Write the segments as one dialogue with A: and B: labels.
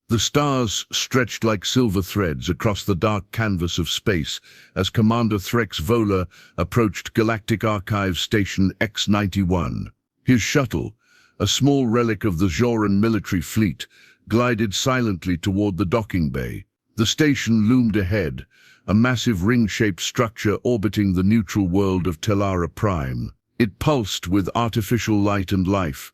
A: The stars stretched like silver threads across the dark canvas of space as Commander Threx Vola approached Galactic Archives Station X-91. His shuttle, a small relic of the Joran military fleet, glided silently toward the docking bay. The station loomed ahead, a massive ring-shaped structure orbiting the neutral world of Tellara Prime. It pulsed with artificial light and life.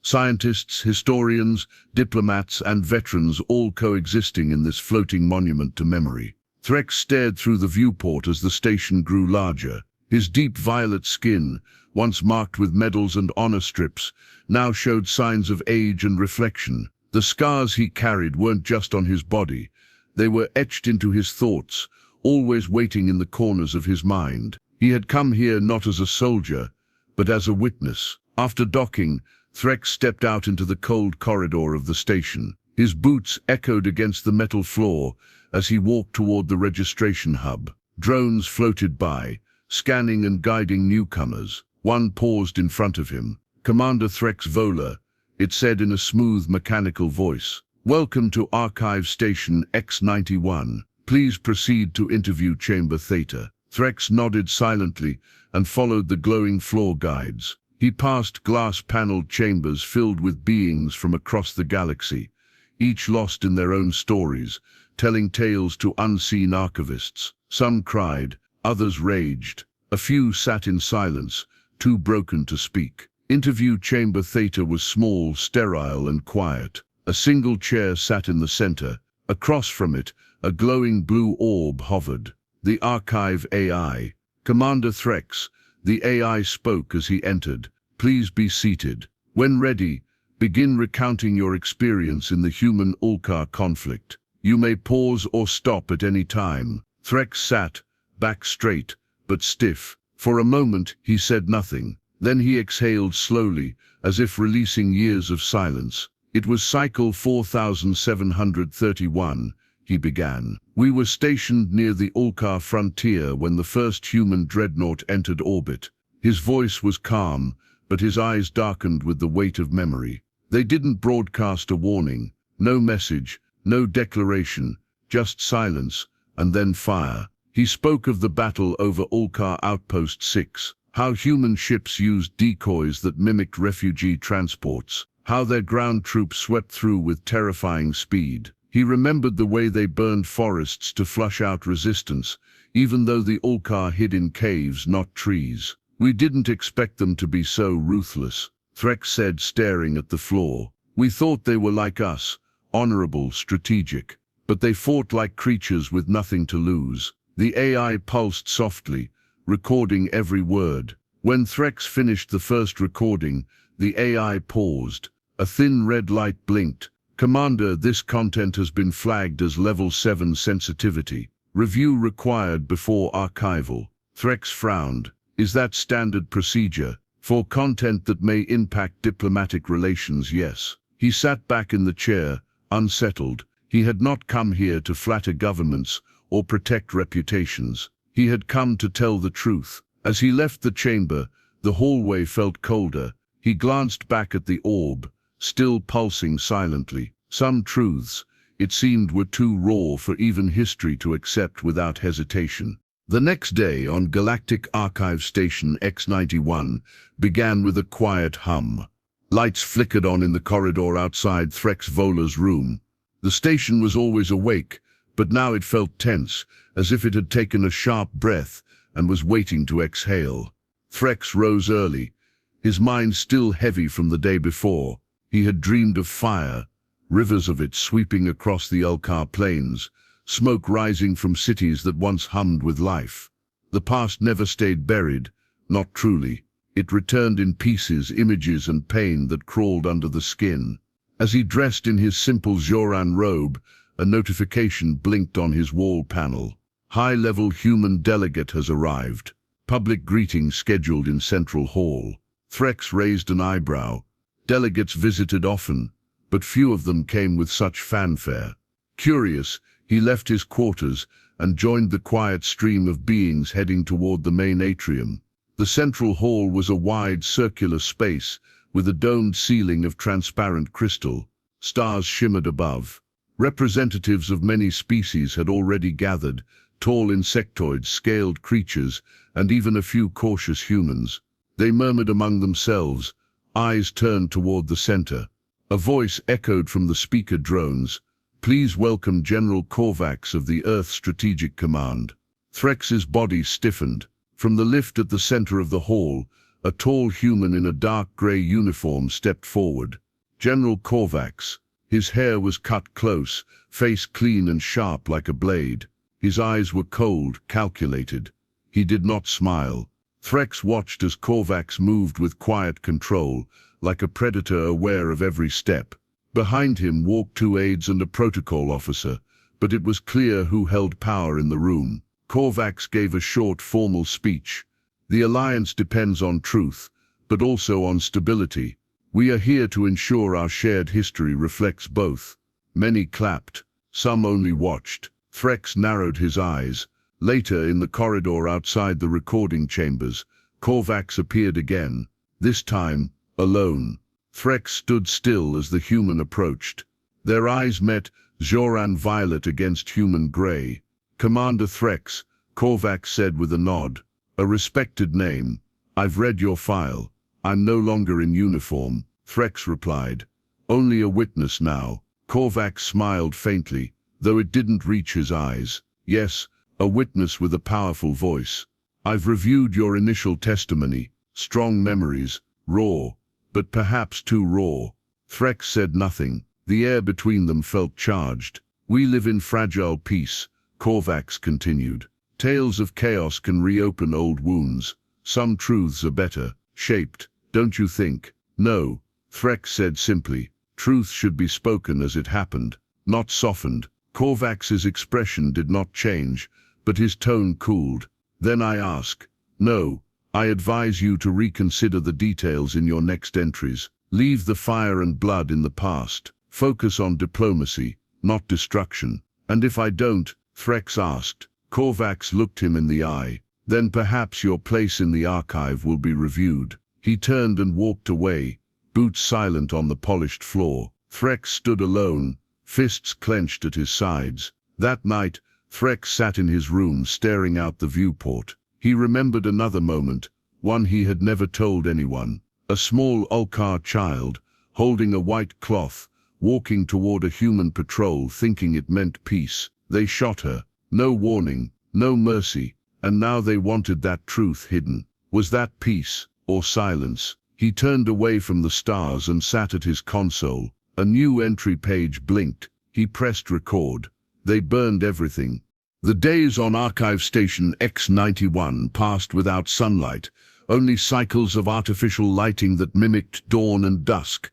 A: Scientists, historians, diplomats, and veterans all coexisting in this floating monument to memory. Threx stared through the viewport as the station grew larger. His deep violet skin, once marked with medals and honor strips, now showed signs of age and reflection. The scars he carried weren't just on his body. They were etched into his thoughts, always waiting in the corners of his mind. He had come here not as a soldier, but as a witness. After docking, Threx stepped out into the cold corridor of the station. His boots echoed against the metal floor as he walked toward the registration hub. Drones floated by, scanning and guiding newcomers. One paused in front of him. "Commander Threx Vola," it said in a smooth, mechanical voice. "Welcome to Archive Station X-91. Please proceed to interview Chamber Theta." Threx nodded silently and followed the glowing floor guides. He passed glass-paneled chambers filled with beings from across the galaxy, each lost in their own stories, telling tales to unseen archivists. Some cried, others raged. A few sat in silence, too broken to speak. Interview Chamber Theta was small, sterile, and quiet. A single chair sat in the center. Across from it, a glowing blue orb hovered. The Archive AI. "Commander Threx," the AI spoke as he entered. "Please be seated. When ready, begin recounting your experience in the human-Ulkar conflict. You may pause or stop at any time." Threx sat, back straight, but stiff. For a moment, he said nothing. Then he exhaled slowly, as if releasing years of silence. "It was cycle 4731, he began. "We were stationed near the Ulkar frontier when the first human dreadnought entered orbit." His voice was calm, but his eyes darkened with the weight of memory. "They didn't broadcast a warning. No message, no declaration, just silence, and then fire." He spoke of the battle over Ulkar Outpost 6, how human ships used decoys that mimicked refugee transports, how their ground troops swept through with terrifying speed. He remembered the way they burned forests to flush out resistance, even though the Ulkar hid in caves, not trees. "We didn't expect them to be so ruthless," Threx said, staring at the floor. "We thought they were like us, honorable, strategic. But they fought like creatures with nothing to lose." The AI pulsed softly, recording every word. When Threx finished the first recording, the AI paused. A thin red light blinked. "Commander, this content has been flagged as Level 7 sensitivity. Review required before archival." Threx frowned. "Is that standard procedure? For content that may impact diplomatic relations, yes." He sat back in the chair, unsettled. He had not come here to flatter governments or protect reputations. He had come to tell the truth. As he left the chamber, the hallway felt colder. He glanced back at the orb, still pulsing silently. Some truths, it seemed, were too raw for even history to accept without hesitation. The next day on Galactic Archive Station X-91 began with a quiet hum. Lights flickered on in the corridor outside Threx Vola's room. The station was always awake, but now it felt tense, as if it had taken a sharp breath and was waiting to exhale. Threx rose early, his mind still heavy from the day before. He had dreamed of fire, rivers of it sweeping across the Ulkar plains, smoke rising from cities that once hummed with life. The past never stayed buried, not truly. It returned in pieces, images and pain that crawled under the skin. As he dressed in his simple Joran robe, a notification blinked on his wall panel. "High-level human delegate has arrived. Public greeting scheduled in Central Hall." Threx raised an eyebrow. Delegates visited often, but few of them came with such fanfare. Curious, he left his quarters and joined the quiet stream of beings heading toward the main atrium. The central hall was a wide, circular space with a domed ceiling of transparent crystal. Stars shimmered above. Representatives of many species had already gathered, tall insectoids, scaled creatures, and even a few cautious humans. They murmured among themselves, eyes turned toward the center. A voice echoed from the speaker drones. "Please welcome General Korvax of the Earth Strategic Command." Threx's body stiffened. From the lift at the center of the hall, a tall human in a dark gray uniform stepped forward. General Korvax. His hair was cut close, face clean and sharp like a blade. His eyes were cold, calculated. He did not smile. Threx watched as Korvax moved with quiet control, like a predator aware of every step. Behind him walked two aides and a protocol officer, but it was clear who held power in the room. Korvax gave a short, formal speech. "The Alliance depends on truth, but also on stability. We are here to ensure our shared history reflects both." Many clapped. Some only watched. Threx narrowed his eyes. Later, in the corridor outside the recording chambers, Korvax appeared again, this time alone. Threx stood still as the human approached. Their eyes met, Zoran violet against human gray. "Commander Threx," Korvax said with a nod. "A respected name. I've read your file. I'm no longer in uniform," Threx replied. "Only a witness now." Korvax smiled faintly, though it didn't reach his eyes. "Yes, a witness with a powerful voice. I've reviewed your initial testimony. Strong memories, raw, but perhaps too raw." Threx said nothing. The air between them felt charged. "We live in fragile peace," Korvax continued. "Tales of chaos can reopen old wounds. Some truths are better shaped, don't you think?" "No," Threx said simply. "Truth should be spoken as it happened, not softened." Korvax's expression did not change, but his tone cooled. "Then I ask, no, I advise you to reconsider the details in your next entries. Leave the fire and blood in the past. Focus on diplomacy, not destruction." "And if I don't?" Threx asked. Korvax looked him in the eye. "Then perhaps your place in the archive will be reviewed." He turned and walked away, boots silent on the polished floor. Threx stood alone, fists clenched at his sides. That night, Threx sat in his room staring out the viewport. He remembered another moment, one he had never told anyone. A small Ulkar child, holding a white cloth, walking toward a human patrol thinking it meant peace. They shot her. No warning, no mercy, and now they wanted that truth hidden. Was that peace, or silence? He turned away from the stars and sat at his console. A new entry page blinked. He pressed record. They burned everything. The days on Archive Station X-91 passed without sunlight, only cycles of artificial lighting that mimicked dawn and dusk.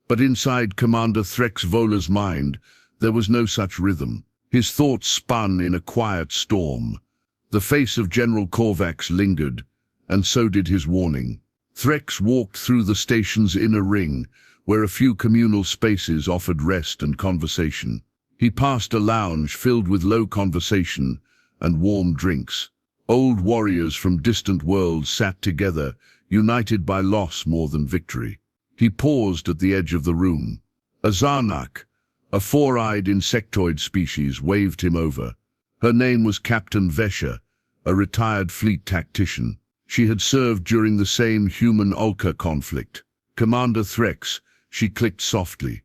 A: But inside Commander Threx Vola's mind, there was no such rhythm. His thoughts spun in a quiet storm. The face of General Korvax lingered, and so did his warning. Threx walked through the station's inner ring, where a few communal spaces offered rest and conversation. He passed a lounge filled with low conversation and warm drinks. Old warriors from distant worlds sat together, united by loss more than victory. He paused at the edge of the room. A Zarnak, a four-eyed insectoid species, waved him over. Her name was Captain Vesha, a retired fleet tactician. She had served during the same human-Ulka conflict. "Commander Threx," she clicked softly.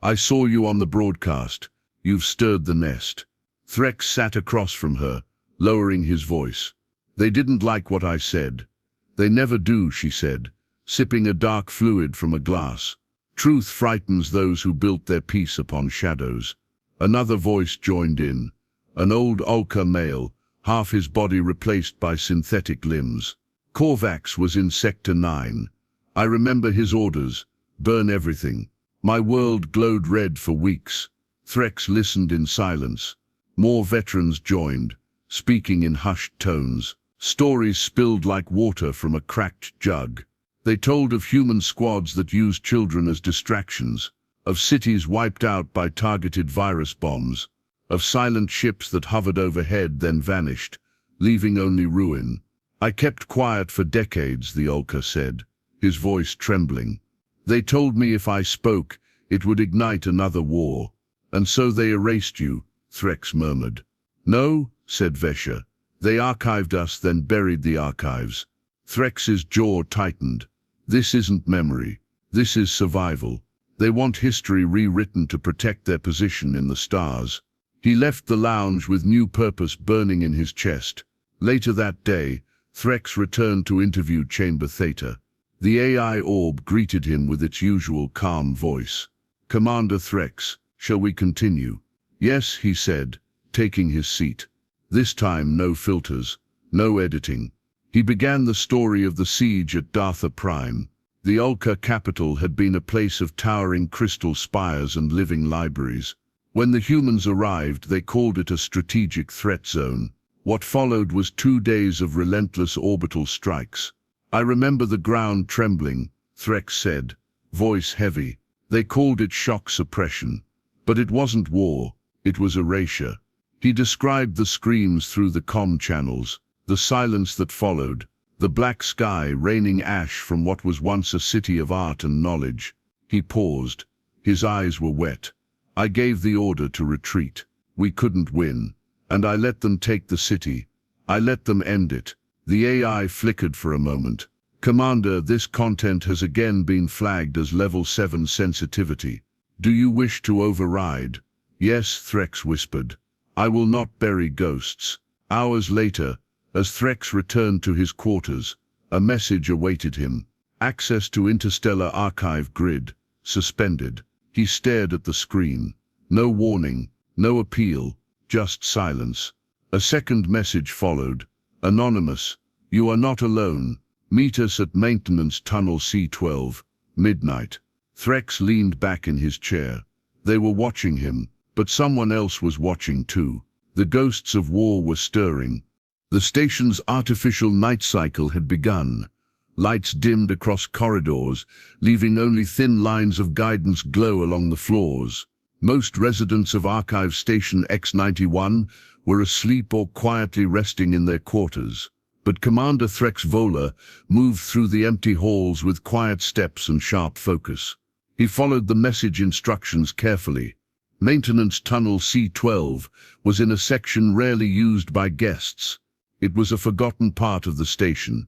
A: "I saw you on the broadcast. You've stirred the nest." Threx sat across from her, lowering his voice. "They didn't like what I said." "They never do," she said, sipping a dark fluid from a glass. "Truth frightens those who built their peace upon shadows." Another voice joined in, an old Ulka male, half his body replaced by synthetic limbs. "Korvax was in Sector 9. I remember his orders, burn everything." My world glowed red for weeks. Threx listened in silence. More veterans joined, speaking in hushed tones. Stories spilled like water from a cracked jug. They told of human squads that used children as distractions, of cities wiped out by targeted virus bombs, of silent ships that hovered overhead then vanished, leaving only ruin. "I kept quiet for decades," the Ulka said, his voice trembling. "They told me if I spoke, it would ignite another war. And so they erased you, Threx murmured. No, said Vesha. They archived us, then buried the archives. Threx's jaw tightened. This isn't memory. This is survival. They want history rewritten to protect their position in the stars. He left the lounge with new purpose burning in his chest. Later that day, Threx returned to interview Chamber Theta. The AI orb greeted him with its usual calm voice. Commander Threx, shall we continue? Yes, he said, taking his seat. This time no filters, no editing. He began the story of the siege at Dartha Prime. The Ulka capital had been a place of towering crystal spires and living libraries. When the humans arrived, they called it a strategic threat zone. What followed was 2 days of relentless orbital strikes. I remember the ground trembling, Threx said, voice heavy. They called it shock suppression. But it wasn't war, it was erasure. He described the screams through the comm channels, the silence that followed, the black sky raining ash from what was once a city of art and knowledge. He paused. His eyes were wet. I gave the order to retreat. We couldn't win. And I let them take the city. I let them end it. The AI flickered for a moment. Commander, this content has again been flagged as level 7 sensitivity. Do you wish to override? Yes, Threx whispered. I will not bury ghosts. Hours later, as Threx returned to his quarters, a message awaited him. Access to Interstellar Archive Grid, suspended. He stared at the screen. No warning, no appeal, just silence. A second message followed. Anonymous, you are not alone. Meet us at Maintenance Tunnel C12, midnight. Threx leaned back in his chair. They were watching him, but someone else was watching too. The ghosts of war were stirring. The station's artificial night cycle had begun. Lights dimmed across corridors, leaving only thin lines of guidance glow along the floors. Most residents of Archive Station X91 were asleep or quietly resting in their quarters. But Commander Threx Vola moved through the empty halls with quiet steps and sharp focus. He followed the message instructions carefully. Maintenance Tunnel C12 was in a section rarely used by guests. It was a forgotten part of the station,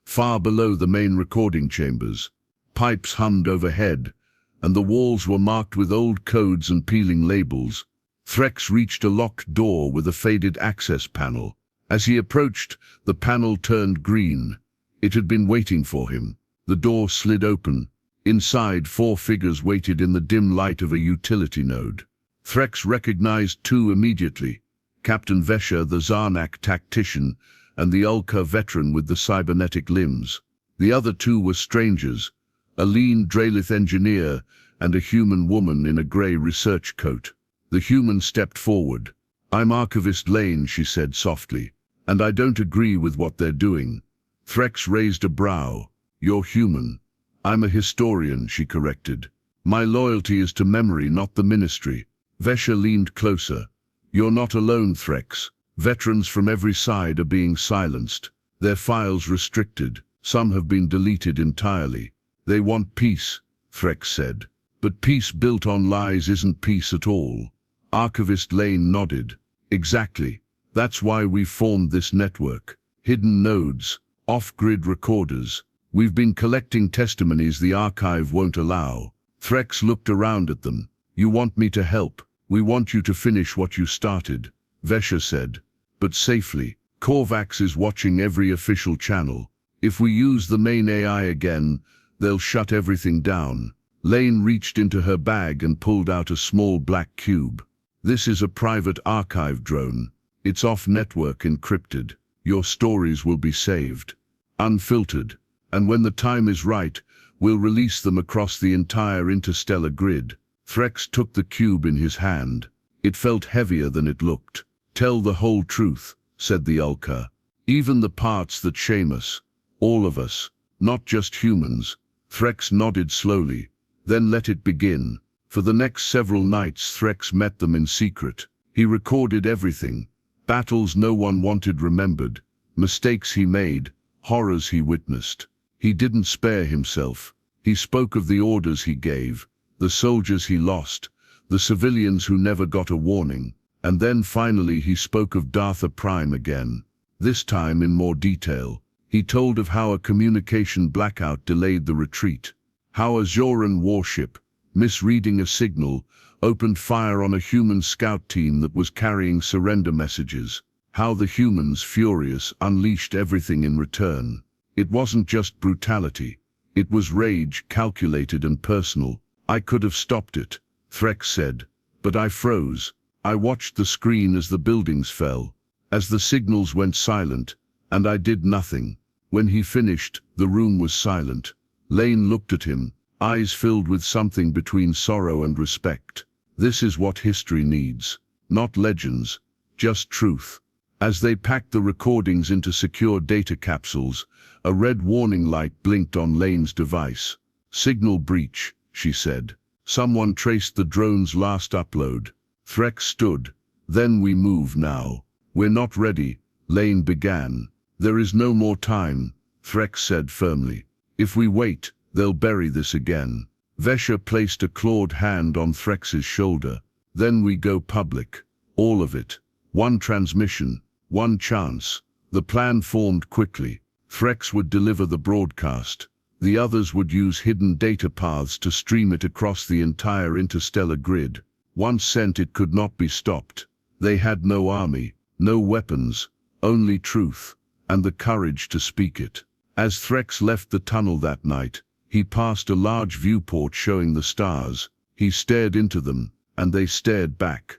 A: far below the main recording chambers. Pipes hummed overhead, and the walls were marked with old codes and peeling labels. Threx reached a locked door with a faded access panel. As he approached, the panel turned green. It had been waiting for him. The door slid open. Inside, 4 figures waited in the dim light of a utility node. Threx recognized 2 immediately. Captain Vesha, the Zarnak tactician, and the Ulka veteran with the cybernetic limbs. The other 2 were strangers, a lean Dralith engineer and a human woman in a grey research coat. The human stepped forward. I'm Archivist Lane, she said softly, and I don't agree with what they're doing. Threx raised a brow. You're human. I'm a historian, she corrected. My loyalty is to memory, not the ministry. Vesha leaned closer. You're not alone, Threx. Veterans from every side are being silenced. Their files restricted. Some have been deleted entirely. They want peace, Threx said. But peace built on lies isn't peace at all. Archivist Lane nodded. Exactly. That's why we've formed this network. Hidden nodes, off-grid recorders. We've been collecting testimonies the archive won't allow. Threx looked around at them. You want me to help? We want you to finish what you started, Vesha said. But safely. Korvax is watching every official channel. If we use the main AI again, they'll shut everything down. Lane reached into her bag and pulled out a small black cube. This is a private archive drone. It's off-network encrypted. Your stories will be saved. Unfiltered. And when the time is right, we'll release them across the entire interstellar grid. Threx took the cube in his hand. It felt heavier than it looked. Tell the whole truth, said the Ulka. Even the parts that shame us. All of us. Not just humans. Threx nodded slowly. Then let it begin. For the next several nights Threx met them in secret. He recorded everything. Battles no one wanted remembered. Mistakes he made. Horrors he witnessed. He didn't spare himself. He spoke of the orders he gave. The soldiers he lost. the civilians who never got a warning. And then finally he spoke of Dartha Prime again, this time in more detail. He told of how a communication blackout delayed the retreat, how a Zoran warship, misreading a signal, opened fire on a human scout team that was carrying surrender messages, how the humans, furious, unleashed everything in return. It wasn't just brutality. It was rage, calculated and personal. I could have stopped it, Threx said, but I froze. I watched the screen as the buildings fell, as the signals went silent, and I did nothing. When he finished, the room was silent. Lane looked at him, eyes filled with something between sorrow and respect. This is what history needs. Not legends, just truth. As they packed the recordings into secure data capsules, a red warning light blinked on Lane's device. Signal breach, she said. Someone traced the drone's last upload. Threx stood. Then we move now. We're not ready, Lane began. There is no more time, Threx said firmly. If we wait, they'll bury this again. Vesha placed a clawed hand on Threx's shoulder. Then we go public. All of it. One transmission, one chance. The plan formed quickly. Threx would deliver the broadcast. The others would use hidden data paths to stream it across the entire interstellar grid. Once sent, it could not be stopped. They had no army, no weapons, only truth, and the courage to speak it. As Threx left the tunnel that night, he passed a large viewport showing the stars. He stared into them, and they stared back.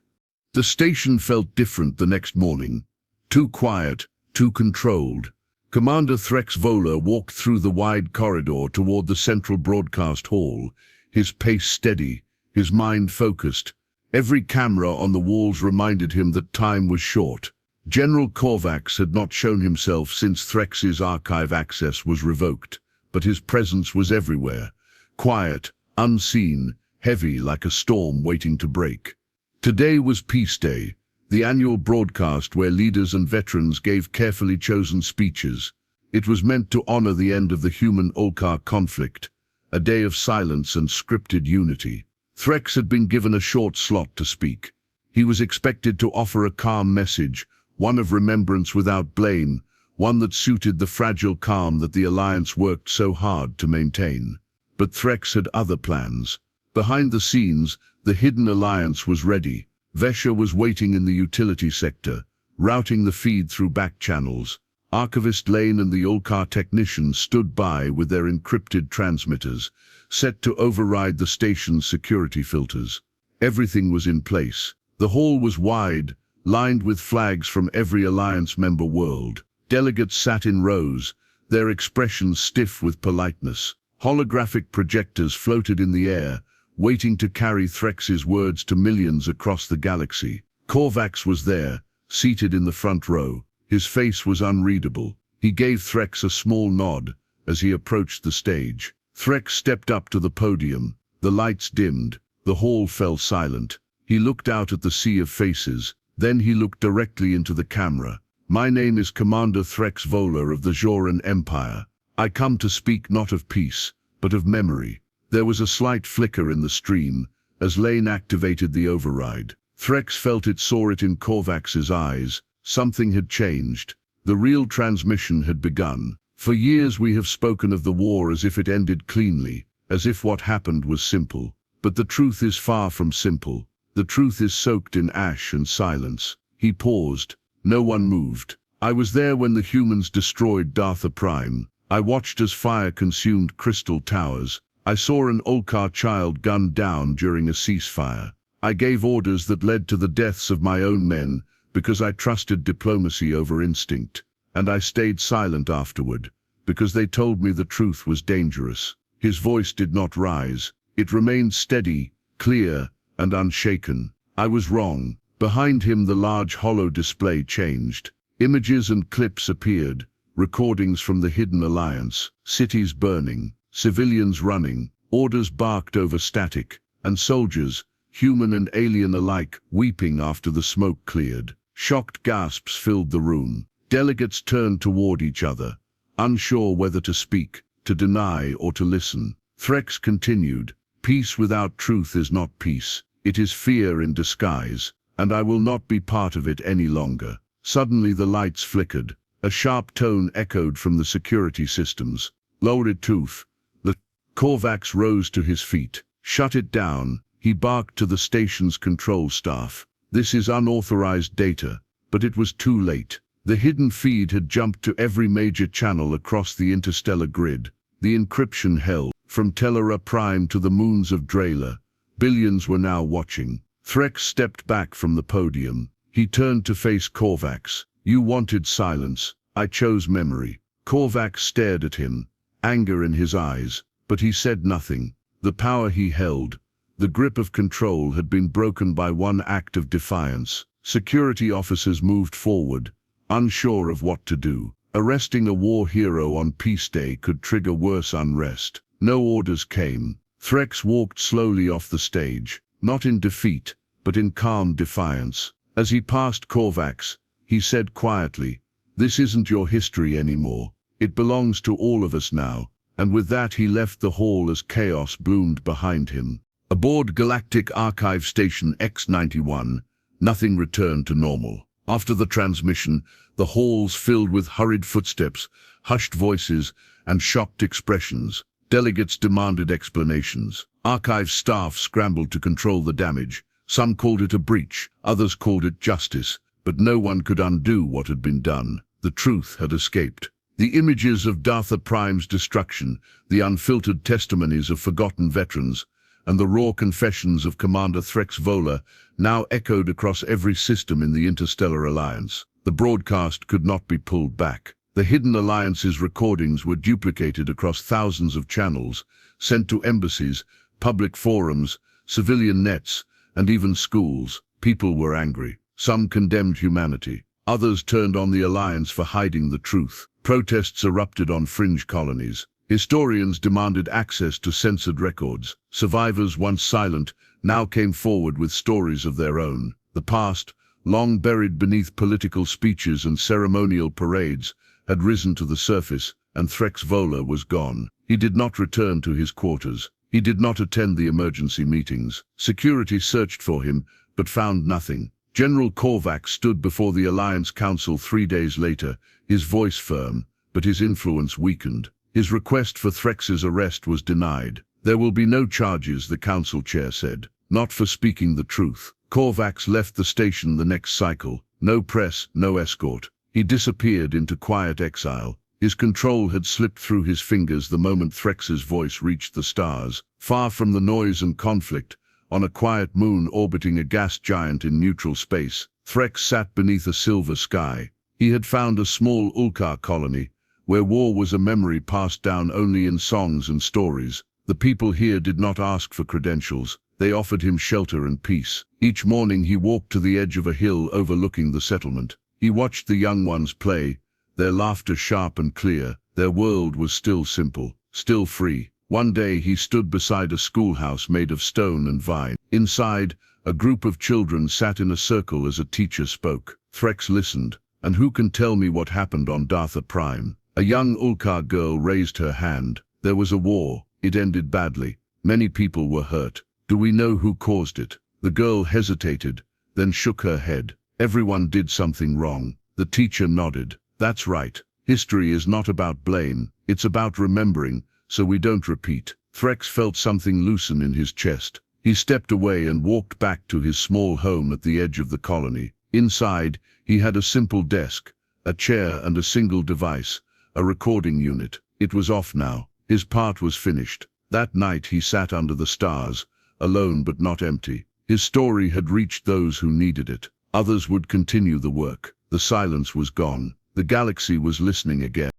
A: The station felt different the next morning. Too quiet, too controlled. Commander Threx Vola walked through the wide corridor toward the central broadcast hall, his pace steady, his mind focused. Every camera on the walls reminded him that time was short. General Korvax had not shown himself since Threx's archive access was revoked, but his presence was everywhere. Quiet, unseen, heavy like a storm waiting to break. Today was Peace Day, the annual broadcast where leaders and veterans gave carefully chosen speeches. It was meant to honor the end of the human-Olkar conflict, a day of silence and scripted unity. Threx had been given a short slot to speak. He was expected to offer a calm message, one of remembrance without blame, one that suited the fragile calm that the Alliance worked so hard to maintain. But Threx had other plans. Behind the scenes, the hidden Alliance was ready. Vesha was waiting in the utility sector, routing the feed through back channels. Archivist Lane and the Olkar technicians stood by with their encrypted transmitters, set to override the station's security filters. Everything was in place. The hall was wide, lined with flags from every Alliance member world. Delegates sat in rows, their expressions stiff with politeness. Holographic projectors floated in the air, waiting to carry Threx's words to millions across the galaxy. Korvax was there, seated in the front row. His face was unreadable. He gave Threx a small nod as he approached the stage. Threx stepped up to the podium. The lights dimmed. The hall fell silent. He looked out at the sea of faces. Then he looked directly into the camera. My name is Commander Threx Vola of the Zoran Empire. I come to speak not of peace, but of memory. There was a slight flicker in the stream as Lane activated the override. Threx felt it, saw it in Korvax's eyes. Something had changed. The real transmission had begun. For years we have spoken of the war as if it ended cleanly, as if what happened was simple. But the truth is far from simple. The truth is soaked in ash and silence. He paused. No one moved. I was there when the humans destroyed Dartha Prime. I watched as fire consumed crystal towers. I saw an Olkar child gunned down during a ceasefire. I gave orders that led to the deaths of my own men because I trusted diplomacy over instinct. And I stayed silent afterward because they told me the truth was dangerous. His voice did not rise. It remained steady, clear, and unshaken. I was wrong. Behind him the large hollow display changed. Images and clips appeared, recordings from the hidden Alliance, cities burning, civilians running, orders barked over static, and soldiers, human and alien alike, weeping after the smoke cleared. Shocked gasps filled the room. Delegates turned toward each other, unsure whether to speak, to deny, or to listen. Threx continued, "Peace without truth is not peace. It is fear in disguise, and I will not be part of it any longer. Suddenly the lights flickered. A sharp tone echoed from the security systems. Lower it, tooth. The Korvax rose to his feet. Shut it down, he barked to the station's control staff. This is unauthorized data, but it was too late. The hidden feed had jumped to every major channel across the interstellar grid. The encryption held. From Tellura Prime to the moons of Drayla, billions were now watching. Threx stepped back from the podium. He turned to face Korvax. You wanted silence. I chose memory. Korvax stared at him, anger in his eyes, but he said nothing. The power he held, the grip of control, had been broken by one act of defiance. Security officers moved forward, unsure of what to do. Arresting a war hero on Peace Day could trigger worse unrest. No orders came. Threx walked slowly off the stage, not in defeat, but in calm defiance. As he passed Korvax, he said quietly, "This isn't your history anymore. It belongs to all of us now." And with that he left the hall as chaos bloomed behind him. Aboard Galactic Archive Station X-91, nothing returned to normal. After the transmission, the halls filled with hurried footsteps, hushed voices, and shocked expressions. Delegates demanded explanations. Archive staff scrambled to control the damage. Some called it a breach, others called it justice, but no one could undo what had been done. The truth had escaped. The images of Dartha Prime's destruction, the unfiltered testimonies of forgotten veterans, and the raw confessions of Commander Threx Vola now echoed across every system in the Interstellar Alliance. The broadcast could not be pulled back. The Hidden Alliance's recordings were duplicated across thousands of channels, sent to embassies, public forums, civilian nets, and even schools. People were angry. Some condemned humanity. Others turned on the Alliance for hiding the truth. Protests erupted on fringe colonies. Historians demanded access to censored records. Survivors, once silent, now came forward with stories of their own. The past, long buried beneath political speeches and ceremonial parades, had risen to the surface, and Threx Vola was gone. He did not return to his quarters. He did not attend the emergency meetings. Security searched for him, but found nothing. General Korvax stood before the Alliance Council 3 days later, his voice firm, but his influence weakened. His request for Threx's arrest was denied. There will be no charges, the council chair said. Not for speaking the truth. Korvax left the station the next cycle. No press, no escort. He disappeared into quiet exile. His control had slipped through his fingers the moment Threx's voice reached the stars. Far from the noise and conflict, on a quiet moon orbiting a gas giant in neutral space, Threx sat beneath a silver sky. He had found a small Ulkar colony, where war was a memory passed down only in songs and stories. The people here did not ask for credentials. They offered him shelter and peace. Each morning he walked to the edge of a hill overlooking the settlement. He watched the young ones play, their laughter sharp and clear. Their world was still simple, still free. One day he stood beside a schoolhouse made of stone and vine. Inside, a group of children sat in a circle as a teacher spoke. Threx listened. "And who can tell me what happened on Dartha Prime?" A young Ulkar girl raised her hand. "There was a war. It ended badly. Many people were hurt. Do we know who caused it?" The girl hesitated, then shook her head. "Everyone did something wrong." The teacher nodded. "That's right. History is not about blame. It's about remembering, so we don't repeat." Threx felt something loosen in his chest. He stepped away and walked back to his small home at the edge of the colony. Inside, he had a simple desk, a chair and a single device, a recording unit. It was off now. His part was finished. That night he sat under the stars, alone but not empty. His story had reached those who needed it. Others would continue the work. The silence was gone. The galaxy was listening again.